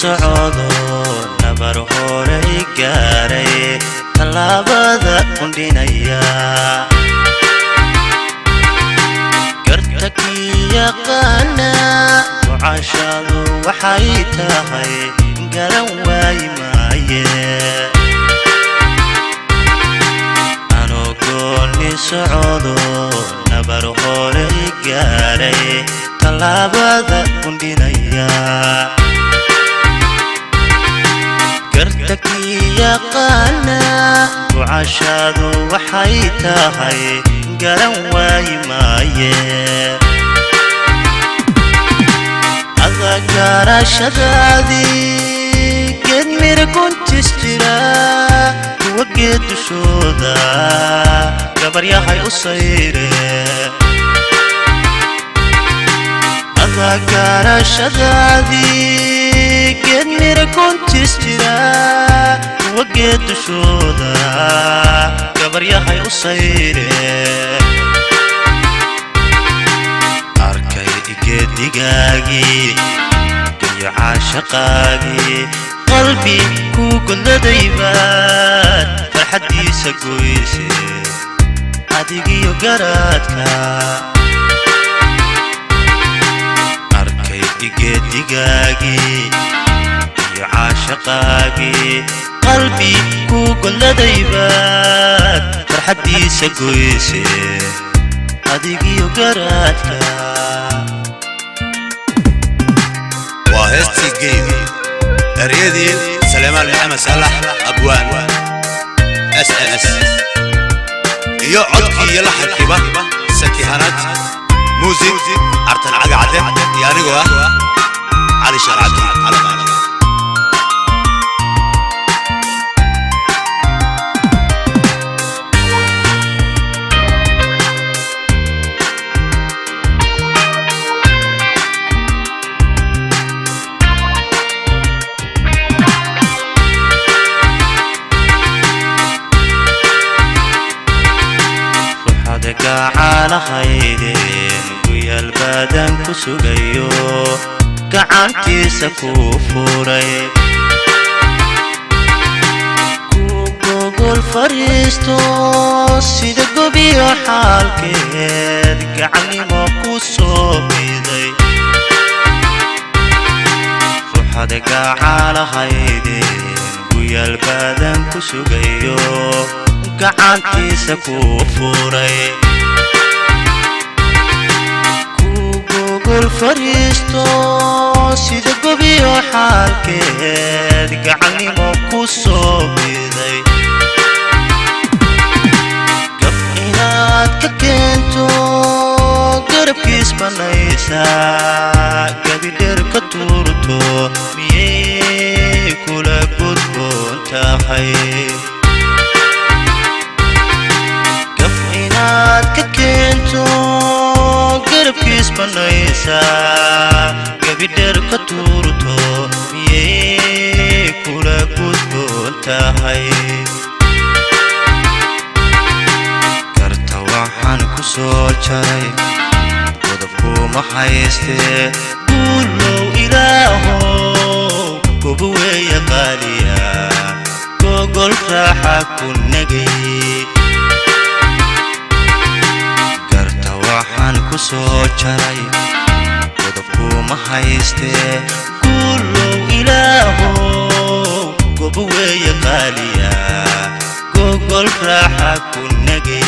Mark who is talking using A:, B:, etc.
A: socdo nabar horay gaaray talaabada undhinaya gartaki yaqaana wacashadu waxay tahay garan waay maaye anoo gooni socdo nabar horay gaaray talaabada undhinaya gartaki yaqaana wacashadu waxay tahay garan waay maaye ada garashadaadii geed mira kuntis jira kuwa geed dushooda gabaryahay u sayre ada garashadaadii geed mira kuntis jira kuwa geed dushooda gabaryahay u sayre arkay geedigaagii iyo caashaqaagii qalbi ku godladaybaad farxaddiisa goyse adigiyo garaadka arkay geedigaagii iyo caashaqaagii qalbi ku godladaybaad farxaddiisa goyse adigiyo garaadka
B: وهستي جيم الرياضي سليمان محمد صلاح أبوان اس يقعد كي يلحق كيبا سكيهانات موزيك عرتن عقعدة يعني جوا علي شرعتي على مالك
A: على خيدين ويا البدن كسوغيو كعنتي سكوفوري كوكو الفريستو سيدا قبيو حالكيد قعني موكو صوبيدي فحدك على خيدين ويا البدن كسوغيو كعنتي سكوفوري الفريستو سيدا قبيو حالكيد قعني موكو صوبيدي قف إناد ككنتو قرب كيس بنايسا قبي درك تورتو ميكو لقود بنتاحي قف إناد ككنتو كيس بنايسا قبيدر كتورتو ميكولا كتبون تاهي كارتا وحان كسو جاي ودفكو محايستي قولو إلهو كوبوي غاليا كوغل راحة كنغي waxaan ku soo jaray wadabku ma hayste kullu ilaahu gobo weeye qaaliya gogol raaxa ku nagay